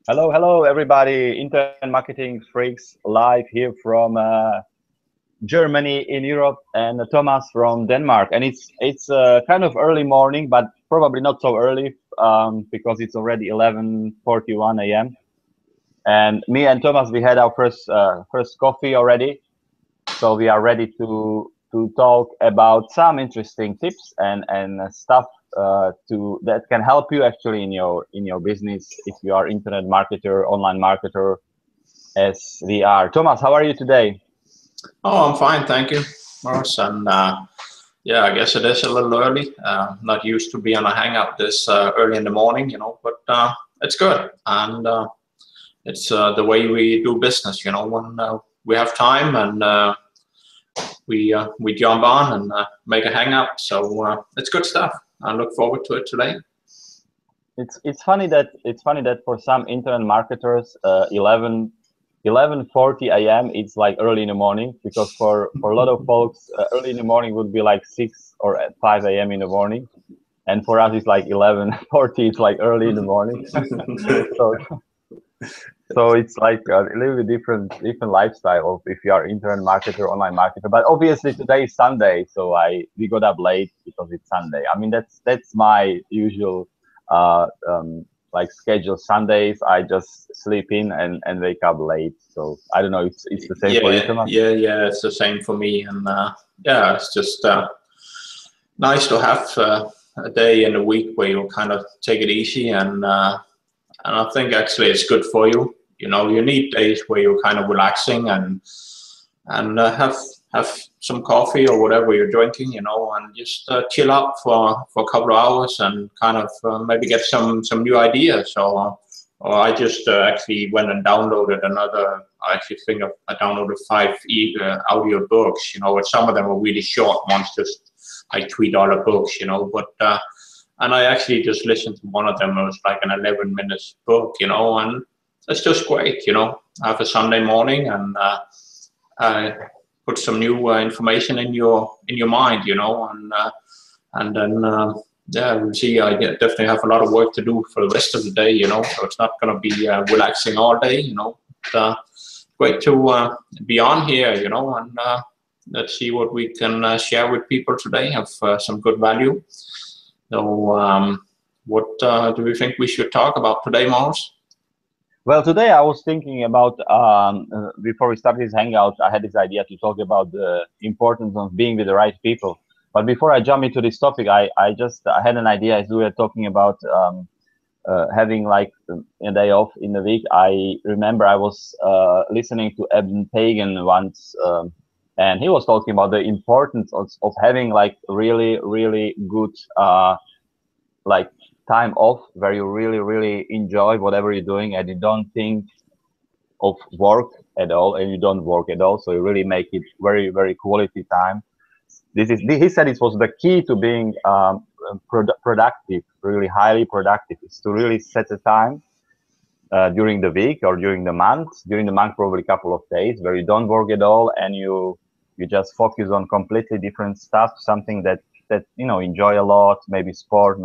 Hello, hello, everybody. Internet marketing freaks live here from Germany in Europe, and Thomas from Denmark. And it's kind of early morning, but probably not so early because it's already 11:41 a.m. And me and Thomas, we had our first coffee already, so we are ready to talk about some interesting tips and stuff to that can help you actually in your business if you are internet marketer, online marketer, as we are. Thomas, how are you today? Oh, I'm fine, thank you, Morris. And yeah, I guess it is a little early. Not used to be on a hangout this early in the morning, but it's good. And it's the way we do business, when we have time and we jump on and make a hangout. So it's good stuff. I look forward to it today. It's funny that for some internet marketers, 11:40 a.m. it's like early in the morning, because for a lot of folks, early in the morning would be like 6 or at 5 a.m. in the morning, and for us it's like 11:40. It's like early in the morning. so so it's like a little bit different lifestyle of if you are internet marketer, online marketer. But obviously today is Sunday, so I we got up late because it's Sunday. I mean that's my usual like schedule. Sundays I just sleep in and wake up late. So I don't know. It's the same for you, Yeah, Thomas. yeah. It's the same for me. And yeah, it's just nice to have a day in a week where you kind of take it easy and I think actually it's good for you. You need days where you're kind of relaxing and have some coffee or whatever you're drinking, and just chill out for a couple of hours and kind of maybe get some new ideas. Or I just actually went and downloaded another. I actually think I downloaded five audio books. And some of them are really short ones, just like $3 books. But and I actually just listened to one of them. It was like an 11 minutes book, and it's just great. Have a Sunday morning and uh, put some new information in your mind, and then yeah, we'll see. I definitely have a lot of work to do for the rest of the day, so it's not going to be relaxing all day, But, great to be on here, and let's see what we can share with people today. Have some good value. So, what do we think we should talk about today, Mars? Well, today I was thinking about before we start this hangout, I had this idea to talk about the importance of being with the right people. But before I jump into this topic, I had an idea as we were talking about having like a day off in the week. I remember I was listening to Eben Pagan once, and he was talking about the importance of having like really good like time off where you really enjoy whatever you're doing and you don't think of work at all and you don't work at all, so you really make it very quality time. He said it was the key to being productive, really highly productive, is to really set a time during the week or during the month probably a couple of days where you don't work at all and you just focus on completely different stuff, something that enjoy a lot, maybe sport,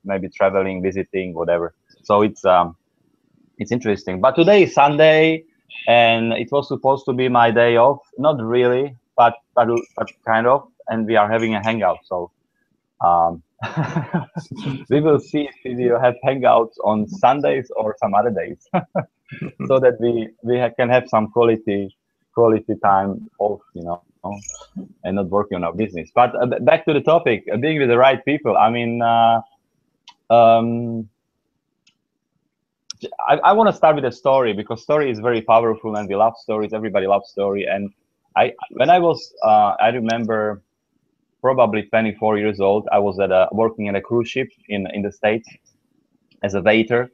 maybe traveling, visiting, whatever. So it's interesting. But today is Sunday, and it was supposed to be my day off. Not really, but kind of. And we are having a hangout. So um, we will see if we will have hangouts on Sundays or some other days, so that we can have some quality time off, and not working on our business. But back to the topic, being with the right people. I mean. Um, I want to start with a story because story is very powerful and we love stories. Everybody loves story. And when I remember probably 24 years old, I was working in a cruise ship in the States as a waiter.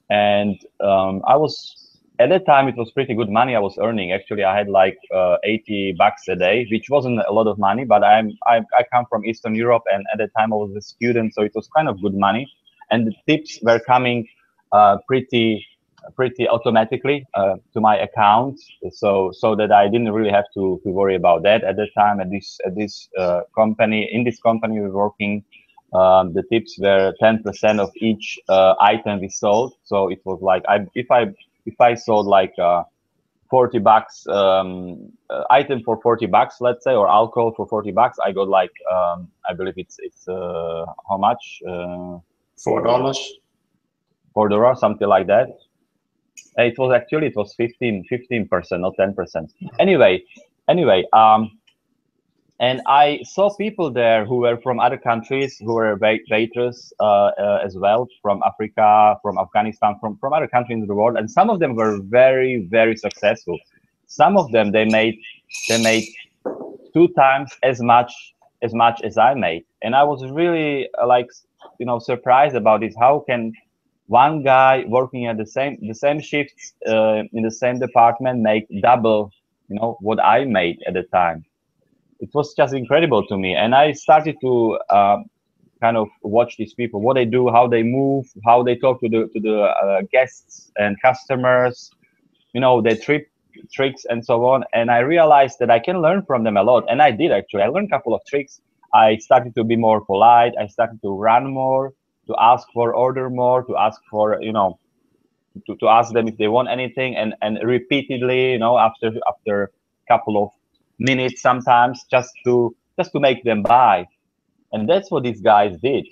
And I was, at that time, it was pretty good money I was earning. Actually, I had like $80 a day, which wasn't a lot of money, but I come from Eastern Europe, and at the time I was a student, so it was kind of good money. And the tips were coming pretty automatically to my account, so that I didn't really have to worry about that at the time. At this company, in this company we were working, The tips were 10% of each item we sold. So it was like, if I sold like $40 item for $40, let's say, or alcohol for $40, I got like I believe it's how much? $4. $4, something like that. It was 15%, not 10%. Anyway, and I saw people there who were from other countries, who were waiters as well, from Africa, from Afghanistan, from other countries in the world, and some of them were very, very successful. Some of them they made 2 times as much as I made, and I was really like, you know, surprised about this. How can one guy working at the same shifts in the same department make double, you know, what I made at the time? It was just incredible to me, and I started to kind of watch these people, what they do, how they move, how they talk to the guests and customers, you know, their tricks and so on. And I realized that I can learn from them a lot, and I did actually. I learned a couple of tricks. I started to be more polite. I started to run more, to ask for order more, to ask for, you know, to ask them if they want anything, and repeatedly, you know, after a couple of minutes sometimes, just to make them buy. And that's what these guys did.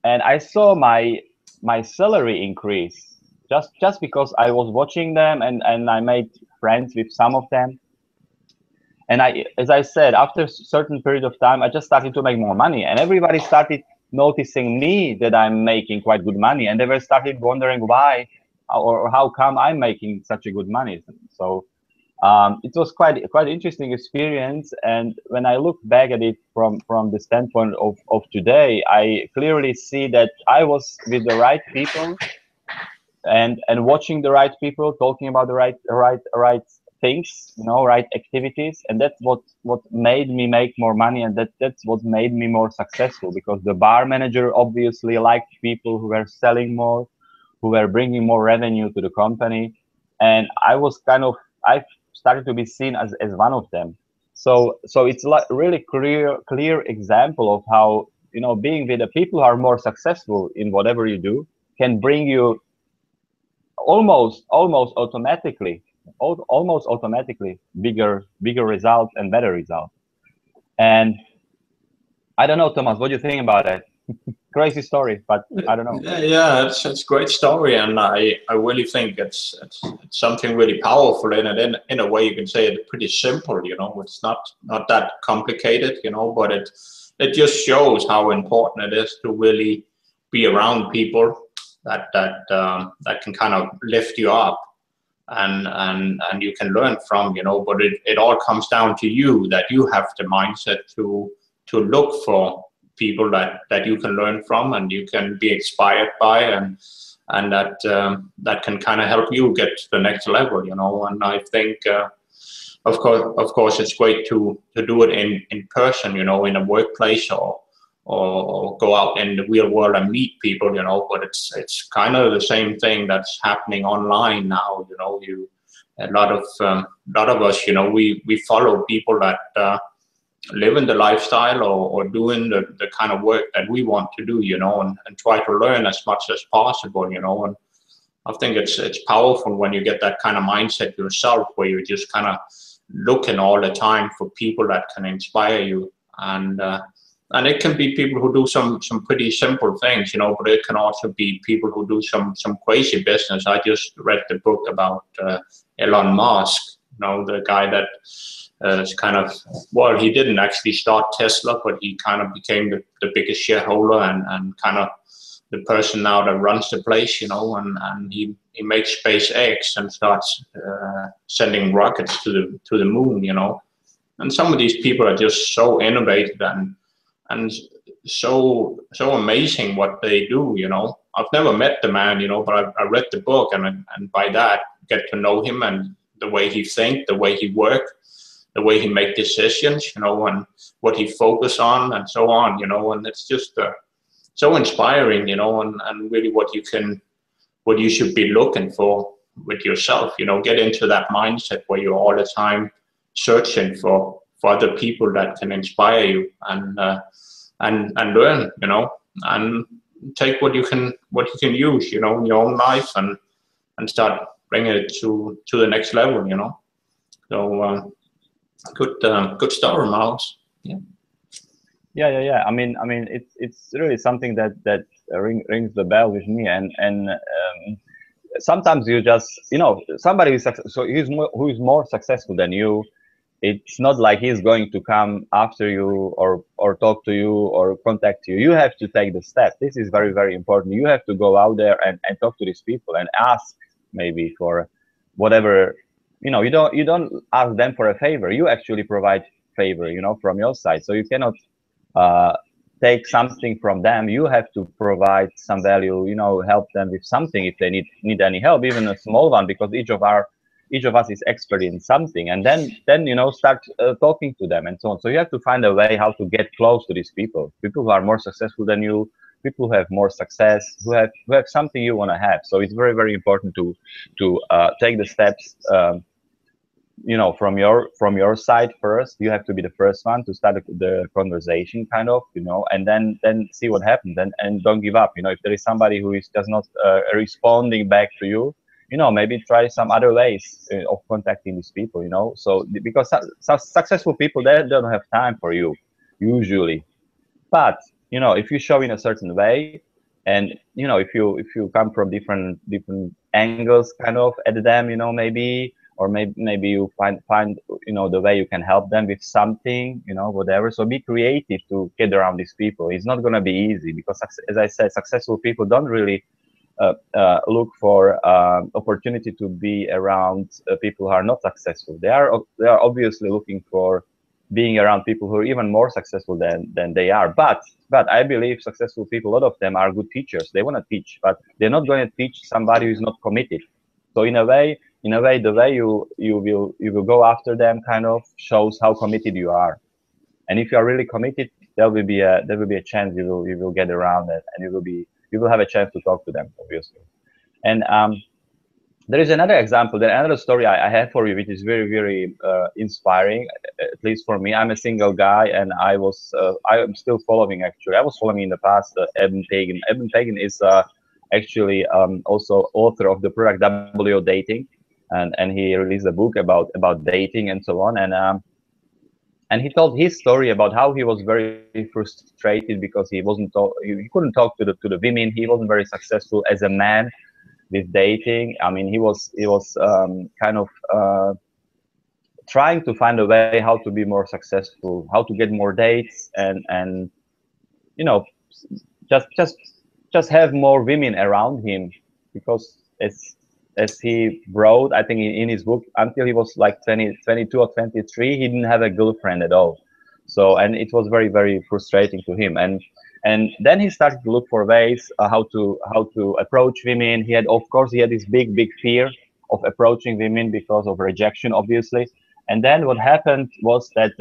And I saw my salary increase just because I was watching them, and I made friends with some of them. And as I said, after a certain period of time, I just started to make more money, and everybody started noticing me that I'm making quite good money, and they were started wondering why or how come I'm making such a good money. So it was quite interesting experience. And when I look back at it from the standpoint of today, I clearly see that I was with the right people, and watching the right people, talking about the right things, you know, right activities, and that's what made me make more money, and that's what made me more successful, because the bar manager obviously liked people who were selling more, who were bringing more revenue to the company, and I started to be seen as one of them. So it's like really clear example of how, you know, being with the people who are more successful in whatever you do can bring you almost automatically bigger results and better results. And I don't know, Thomas, what do you think about that? Crazy story, but I don't know. Yeah, it's a great story, and I really think it's something really powerful in it. In a way, you can say it's pretty simple. You know, it's not that complicated. You know, but it just shows how important it is to really be around people that can kind of lift you up, and you can learn from. You know, but it all comes down to you, that you have the mindset to look for people that you can learn from and you can be inspired by, and that can kind of help you get to the next level, you know. And I think of course it's great to do it in person, you know, in a workplace, or go out in the real world and meet people, you know. But it's kind of the same thing that's happening online now, you know. A lot of us, you know, we follow people that living the lifestyle or doing the kind of work that we want to do, you know, and try to learn as much as possible, you know. And I think it's powerful when you get that kind of mindset yourself, where you're just kind of looking all the time for people that can inspire you. And it can be people who do some pretty simple things, you know, but it can also be people who do some crazy business. I just read the book about Elon Musk, you know, the guy that it's kind of, well, he didn't actually start Tesla, but he kind of became the biggest shareholder and kind of the person now that runs the place, you know. And he makes SpaceX and starts sending rockets to the moon, you know. And some of these people are just so innovative and so amazing what they do, you know. I've never met the man, you know, but I read the book, and by that get to know him and the way he thinks, the way he works, the way he make decisions, you know, and what he focus on and so on, you know. And it's just so inspiring, you know, and really what you should be looking for with yourself, you know. Get into that mindset where you're all the time searching for other people that can inspire you and learn, you know. and take what you can use, in your own life, and start bringing it to the next level, So good story, Miles. Yeah. Yeah. I mean, it's really something that rings the bell with me, and sometimes you just, somebody who is more successful than you. It's not like he's going to come after you or talk to you or contact you. You have to take the step. This is very, very important. You have to go out there and talk to these people and ask maybe for whatever, you don't ask them for a favor. You actually provide favor, from your side. So you cannot take something from them. You have to provide some value, help them with something if they need any help, even a small one, because each of us is expert in something, and then start talking to them and so on. So you have to find a way how to get close to these people who are more successful than you, people who have more success, who have something you want to have. So it's very, very important to take the steps, from your side first. You have to be the first one to start the conversation, kind of, and then see what happens, and don't give up. If there is somebody who is just not responding back to you, maybe try some other ways of contacting these people, so because successful people, they don't have time for you usually. But if you show in a certain way, and if you come from different angles, kind of, at them, maybe, or maybe you find the way you can help them with something, whatever. So be creative to get around these people. It's not going to be easy, because, as I said, successful people don't really look for opportunity to be around people who are not successful. They are obviously looking for being around people who are even more successful than they are. But I believe successful people, a lot of them are good teachers. They want to teach, but they're not going to teach somebody who's not committed. So in a way, the way you will go after them kind of shows how committed you are. And if you are really committed, there will be a chance you will get around it, and you will have a chance to talk to them, obviously. And there is another example, another story I have for you, which is very, very inspiring, at least for me. I'm a single guy, and I am still following, actually. I was following in the past Eben Pagan. Eben Pagan is actually also author of the product WO Dating, and he released a book about dating and so on. And he told his story about how he was very frustrated because he couldn't talk to the women. He wasn't very successful as a man with dating. I mean, he was kind of trying to find a way how to be more successful, how to get more dates, and just have more women around him, because as he wrote, I think in his book, until he was like 22 or 23, he didn't have a girlfriend at all. So, and it was very, very frustrating to him. And then he started to look for ways how to approach women. Of course, he had this big fear of approaching women because of rejection, obviously. And then what happened was that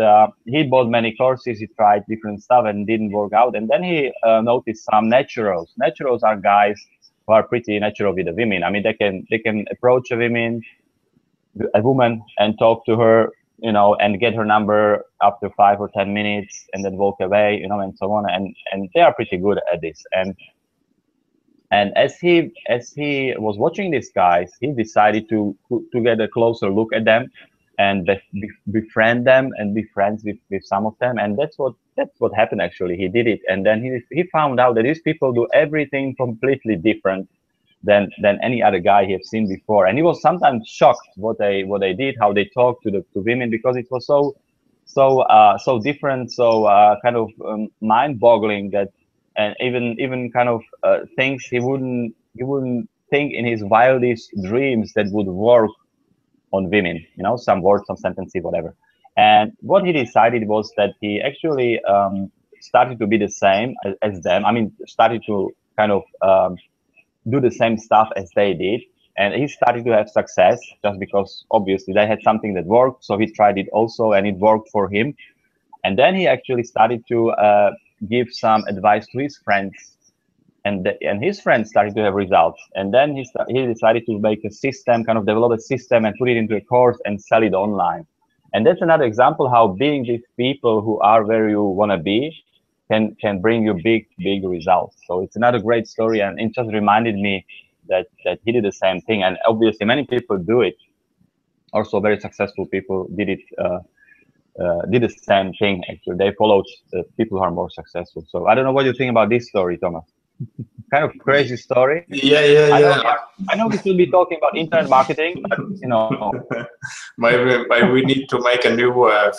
he bought many courses, he tried different stuff, and didn't work out. And then he noticed some naturals. Naturals are guys who are pretty natural with the women. I mean, they can approach a woman and talk to her, and get her number after 5 or 10 minutes, and then walk away, and so on. And they are pretty good at this. And as he was watching these guys, he decided to get a closer look at them, and befriend them and be friends with some of them. And that's what happened, actually. He did it, and then he found out that these people do everything completely different than any other guy he had seen before. And he was sometimes shocked what they did, how they talked to women, because it was so different, so kind of mind-boggling, that, and even kind of things he wouldn't think in his wildest dreams that would work on women, some words, some sentences, whatever. And what he decided was that he actually started to be the same as them. I mean, started to kind of do the same stuff as they did. And he started to have success just because obviously they had something that worked. So he tried it also, and it worked for him. And then he actually started to give some advice to his friends. And his friends started to have results. And then he decided to make a system, kind of develop a system and put it into a course and sell it online. And that's another example how being with people who are where you want to be, can bring you big results. So it's another great story, and it just reminded me that he did the same thing. And obviously many people do it. Also very successful people did it, did the same thing. Actually, they followed people who are more successful. So I don't know what you think about this story, Thomas. Kind of crazy story. I know we should be talking about internet marketing, but you know, maybe we need to make a new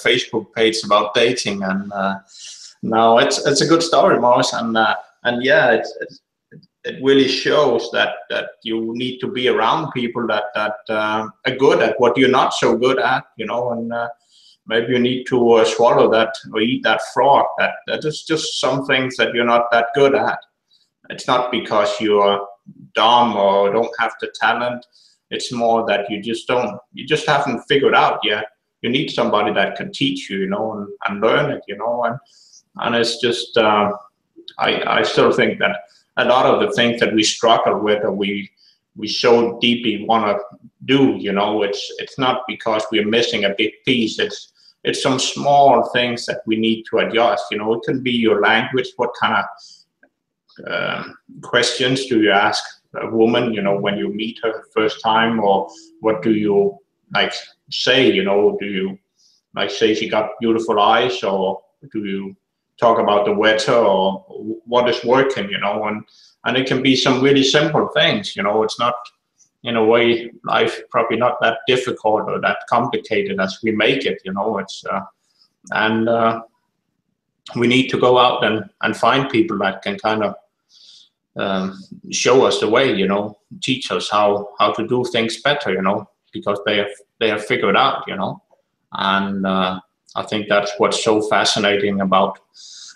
Facebook page about dating. And no, it's a good story, Morris, and yeah, it really shows that you need to be around people that are good at what you're not so good at, you know, and maybe you need to swallow that or eat that frog. That is just some things that you're not that good at. It's not because you're dumb or don't have the talent. It's more that you just haven't figured out yet. You need somebody that can teach you, you know, and learn it, you know, and it's just, I still think that a lot of the things that we struggle with or we so deeply want to do, you know, it's not because we're missing a big piece. It's some small things that we need to adjust, you know. It can be your language. What kind of questions do you ask a woman, you know, when you meet her first time, or what do you like say, you know, do you like say she got beautiful eyes, or do you talk about the weather, or what is working, you know, and it can be some really simple things, you know. It's not, in a way, life probably not that difficult or that complicated as we make it, you know. It's and we need to go out and find people that can kind of show us the way, you know, teach us how to do things better, you know, because they have figured out, you know. And I think that's what's so fascinating about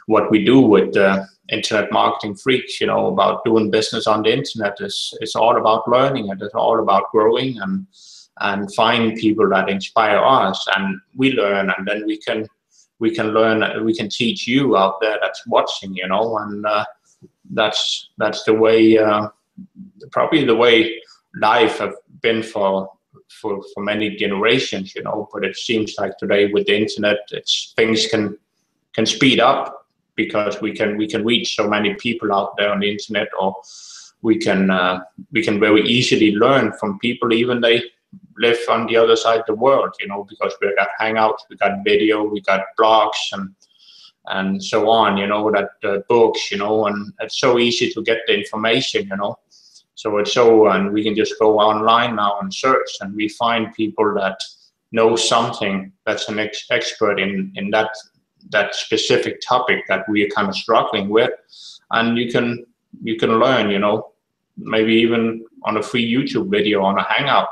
what we do with Internet Marketing Freaks, you know, about doing business on the internet. It's all about learning, and it's all about growing and find people that inspire us, and we learn, and then we can learn, we can teach you out there that's watching, you know. And that's the way, probably the way life have been for many generations, you know. But it seems like today with the internet, things can speed up, because we can reach so many people out there on the internet, or we can very easily learn from people, even they live on the other side of the world, you know, because we got Hangouts, we got video, we got blogs, and so on, you know, that books, you know, and it's so easy to get the information, you know. So it's so, and we can just go online now and search, and we find people that know something, that's an expert in that specific topic that we are kind of struggling with, and you can learn, you know, maybe even on a free YouTube video, on a Hangout,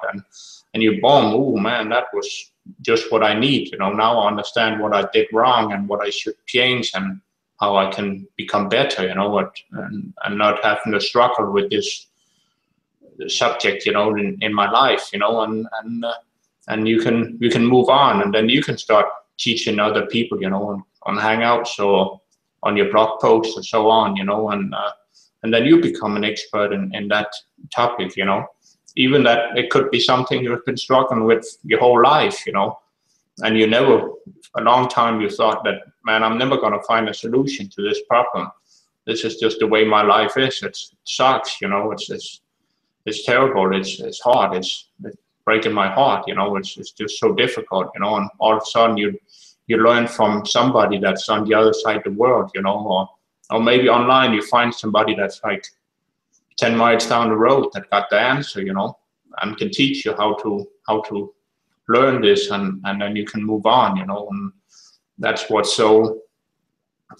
and you boom, oh man, that was just what I need, you know. Now I understand what I did wrong and what I should change, and how I can become better, you know, and not having to struggle with this subject, you know, in my life, you know, and you can move on, and then you can start teaching other people, you know, on Hangouts or on your blog posts and so on, you know, and then you become an expert in that topic, you know. Even that it could be something you've been struggling with your whole life, you know, and you never, a long time you thought that, man, I'm never going to find a solution to this problem. This is just the way my life is. It sucks, you know. It's terrible. It's hard. It's breaking my heart, you know. It's just so difficult, you know. And all of a sudden you learn from somebody that's on the other side of the world, you know, or maybe online you find somebody that's like 10 miles down the road that got the answer, you know, and can teach you how to learn this, and then you can move on, you know. And that's what's so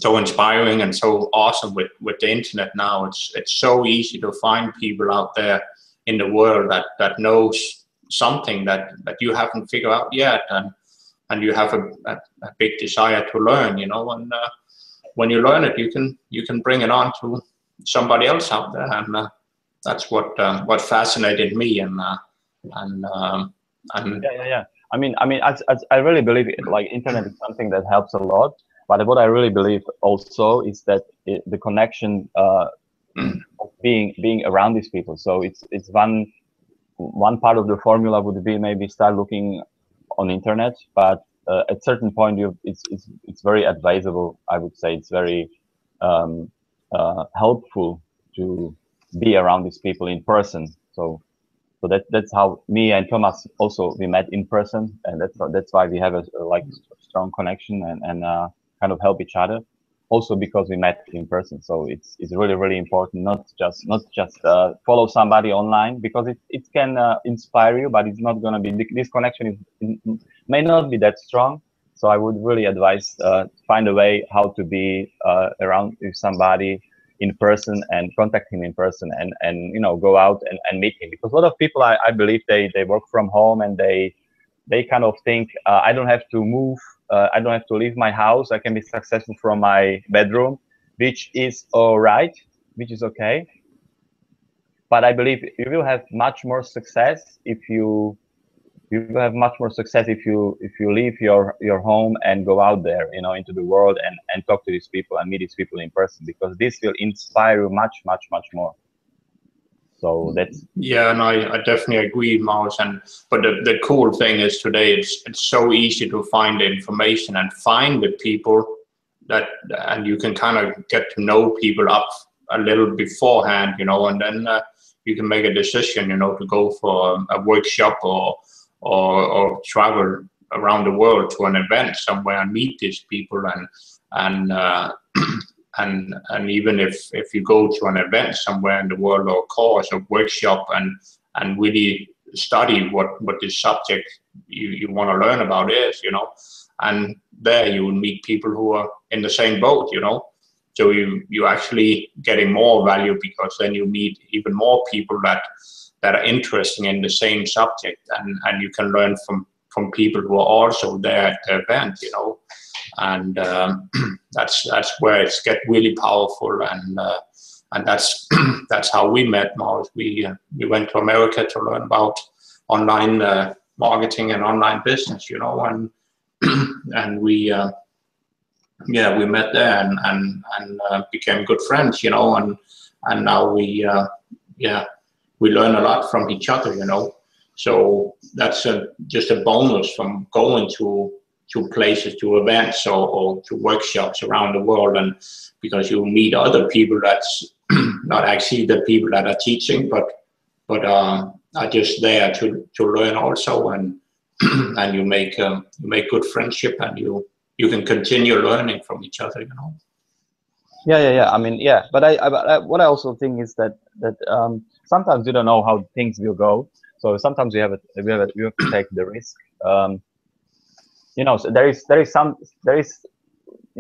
inspiring and so awesome with the internet now. It's so easy to find people out there in the world that knows something that you haven't figured out yet, and you have a big desire to learn, you know. And when you learn it, you can bring it on to somebody else out there, and that's what fascinated me, and yeah. I mean, as I really believe it, like, internet is something that helps a lot. But what I really believe also is that the connection of being around these people. So it's one part of the formula would be maybe start looking on internet, but at certain point it's very advisable. I would say it's very helpful to be around these people in person. So that's how me and Thomas also we met in person, and that's why we have a like strong connection and kind of help each other. Also because we met in person, so it's really important not just follow somebody online, because it can inspire you, but it's not going to be, this connection may not be that strong. So I would really advise find a way how to be around with somebody in person and contact him in person, and go out and meet him, because a lot of people I believe they work from home, and they kind of think I don't have to move, I don't have to leave my house, I can be successful from my bedroom, which is all right, which is okay. But I believe you will have much more success if you will have much more success if you leave your home and go out there, into the world and talk to these people and meet these people in person, because this will inspire you much more. So that's, yeah, and I definitely agree, Maurits. But the cool thing is today it's so easy to find the information and find the people and you can kind of get to know people up a little beforehand, and then you can make a decision, to go for a workshop or travel around the world to an event somewhere and meet these people and even if you go to an event somewhere in the world or course or workshop and really study what the subject you want to learn about is, and there you will meet people who are in the same boat, so you actually getting more value, because then you meet even more people that are interested in the same subject, and you can learn from people who are also there at the event, and that's where it's get really powerful, and that's that's how we met, Maurits. We went to America to learn about online marketing and online business, and we met there and became good friends, and now we learn a lot from each other, so that's just a bonus from going to places, to events or to workshops around the world, and because you meet other people that's not actually the people that are teaching, but are just there to learn also, and and you make good friendship, and you can continue learning from each other, Yeah. I mean, yeah, but I what I also think is that sometimes you don't know how things will go, so sometimes we have to take the risk. So there is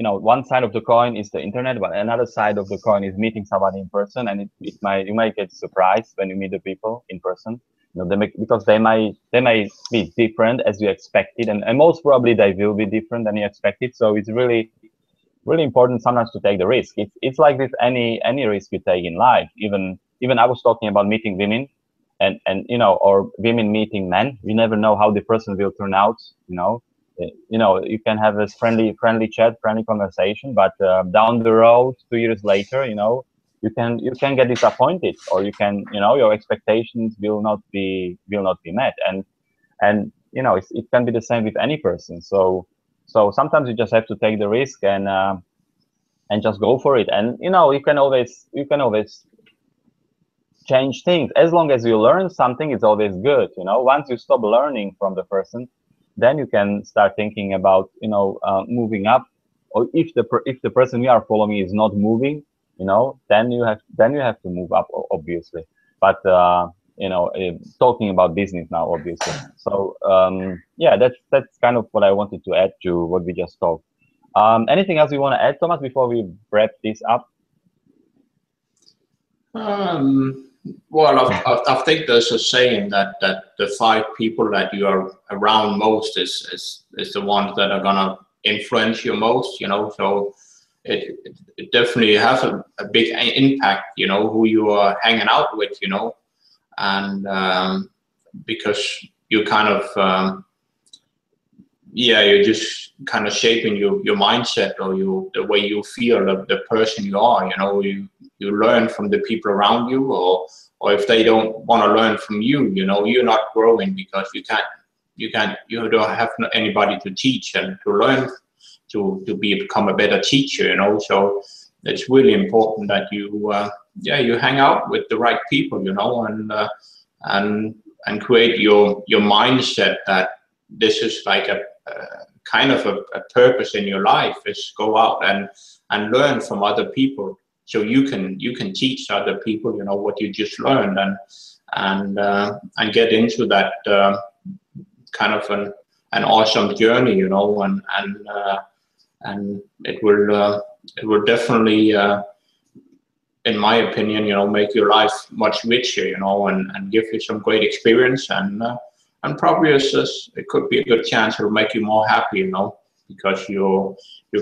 one side of the coin is the internet, but another side of the coin is meeting somebody in person, and you might get surprised when you meet the people in person. Because they may be different as you expected, and most probably they will be different than you expected. So it's really important sometimes to take the risk. It's like with any risk you take in life. Even I was talking about meeting women, and or women meeting men. You never know how the person will turn out. You can have this friendly chat, friendly conversation, but down the road, 2 years later, you can get disappointed, or you can, your expectations will not be met, and it can be the same with any person. So sometimes you just have to take the risk and just go for it, and you can always change things. As long as you learn something, it's always good. Once you stop learning from the person, then you can start thinking about moving up, or if the person you are following is not moving, then you have to move up, obviously. But talking about business now, obviously. So yeah, that's kind of what I wanted to add to what we just talked. Anything else you want to add, Thomas, before we wrap this up? Well, I think there's a saying that the 5 people that you are around most is the ones that are gonna influence you most. So it definitely has a big impact. Who you are hanging out with. And because you kind of you're just kind of shaping your mindset, or the way you feel of the person you are. You learn from the people around you, or if they don't want to learn from you, you're not growing, because you don't have anybody to teach and to learn to become a better teacher. So it's really important that you yeah, you hang out with the right people, you know, and create your mindset that this is like a kind of a purpose in your life, is go out and learn from other people, so you can teach other people, you know, what you just learned, and get into that kind of an awesome journey, you know, and it will definitely in my opinion, you know, make your life much richer, you know, and give you some great experience, and probably it could be a good chance it'll make you more happy, you know, because you're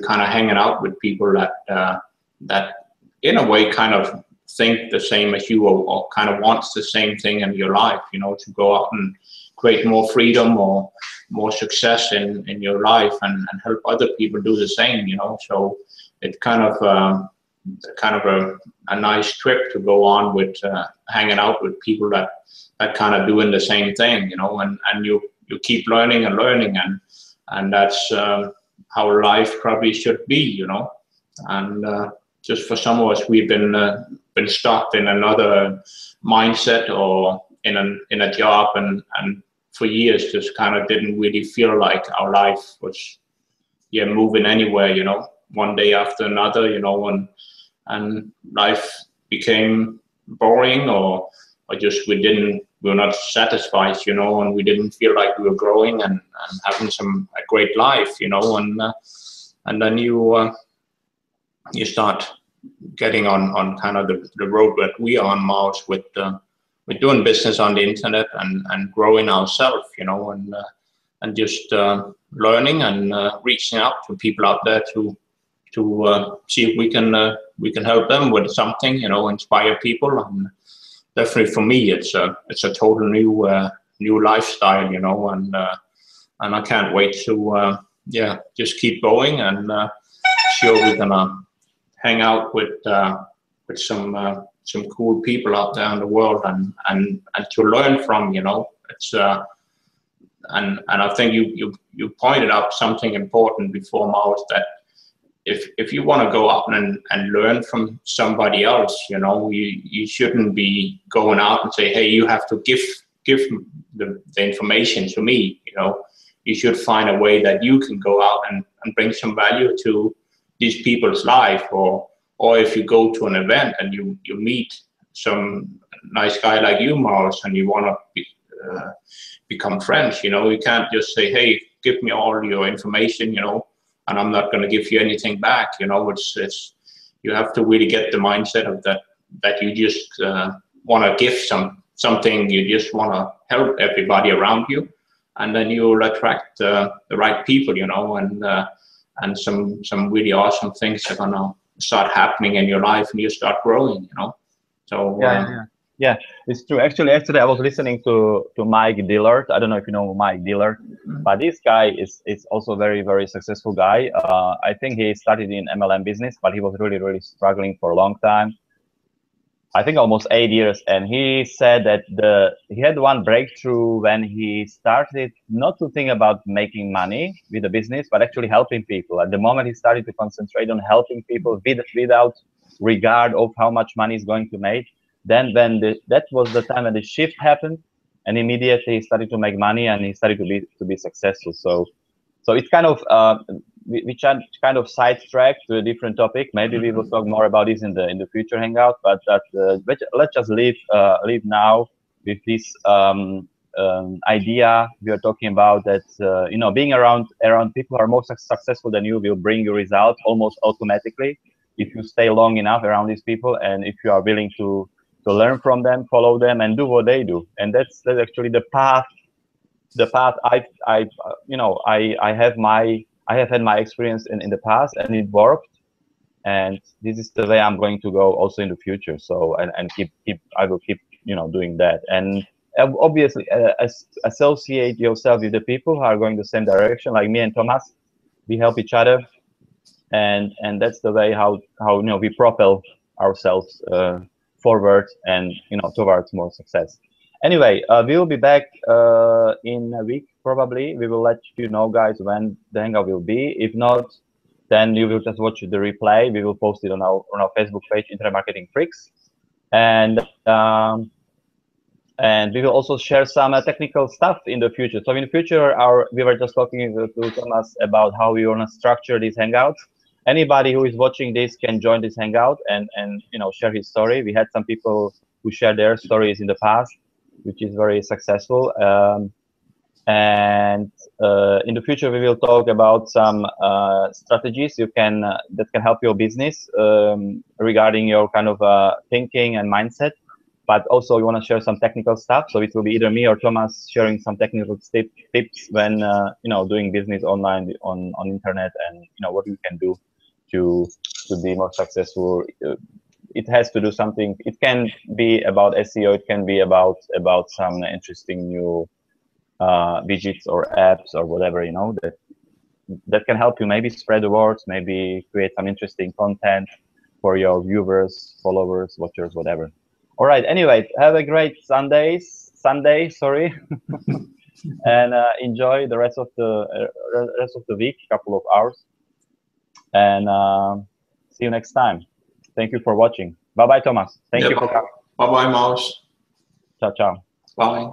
kind of hanging out with people that in a way kind of think the same as you, or kind of wants the same thing in your life, you know, to go out and create more freedom or more success in your life, and help other people do the same, you know. So it's kind of a nice trip to go on with, hanging out with people that kind of doing the same thing, you know, and you keep learning and learning, and that's how life probably should be, you know. And just for some of us, we've been stuck in another mindset, or in a job, and for years just kind of didn't really feel like our life was moving anywhere, you know, one day after another, you know, and life became boring, or just we were not satisfied, you know, and we didn't feel like we were growing and having a great life, you know, and then you start getting on kind of the road that we are on, Miles, with doing business on the internet and growing ourselves, you know, and just learning and reaching out to people out there to see if we can help them with something, you know, inspire people. And definitely for me, it's a total new lifestyle, you know, and I can't wait to just keep going, and sure we're gonna hang out with some cool people out there in the world, and to learn from, you know. It's and I think you pointed out something important before, Miles, that if you want to go out and learn from somebody else, you know, you shouldn't be going out and say, hey, you have to give the information to me, you know. You should find a way that you can go out and bring some value to these people's life, or if you go to an event and you meet some nice guy like you, Miles, and you want to become friends, you know, you can't just say, hey, give me all your information, you know, and I'm not going to give you anything back, you know. It's you have to really get the mindset of that you just want to give something, you just want to help everybody around you, and then you'll attract the right people, you know, and some really awesome things are gonna start happening in your life, and you start growing, you know. So yeah, it's true. Actually, yesterday I was listening to Mike Dillard. I don't know if you know Mike Dillard, but this guy is also a very, very successful guy. I think he started in MLM business, but he was really, really struggling for a long time. I think almost 8 years, and he said that he had one breakthrough when he started not to think about making money with the business, but actually helping people. At the moment he started to concentrate on helping people without regard of how much money is going to make, then that was the time when the shift happened, and immediately he started to make money, and he started to be successful. So it's kind of we kind of sidetracked to a different topic. Maybe we will talk more about this in the future hangout, but let's just leave now with this idea we are talking about, that you know, being around people who are more successful than you will bring you results almost automatically if you stay long enough around these people, and if you are willing to learn from them, follow them, and do what they do. And that's actually the path I have had my experience in the past, and it worked, and this is the way I'm going to go also in the future. So I will keep you know, doing that, and obviously associate yourself with the people who are going the same direction, like me and Thomas. We help each other, and that's the way how you know, we propel ourselves forward, and you know, towards more success. Anyway, we will be back in a week probably. We will let you know, guys, when the hangout will be. If not, then you will just watch the replay. We will post it on our Facebook page, Internet Marketing Freaks, and we will also share some technical stuff in the future. So in the future, we were just talking to Thomas about how we want to structure these hangouts. Anybody who is watching this can join this hangout and share his story. We had some people who shared their stories in the past, which is very successful. And in the future, we will talk about some strategies that can help your business regarding your kind of thinking and mindset. But also we want to share some technical stuff. So it will be either me or Thomas sharing some technical tips when doing business online on internet, and what you can do to be more successful. It has to do something. It can be about SEO. It can be about some interesting new widgets or apps or whatever, that can help you maybe spread the word, maybe create some interesting content for your viewers, followers, watchers, whatever. All right. Anyway, have a great Sunday, sorry, and enjoy the rest of the week, couple of hours, and see you next time. Thank you for watching. Bye bye, Thomas. Thank you for coming. Bye bye, Maus. Ciao, ciao. Bye.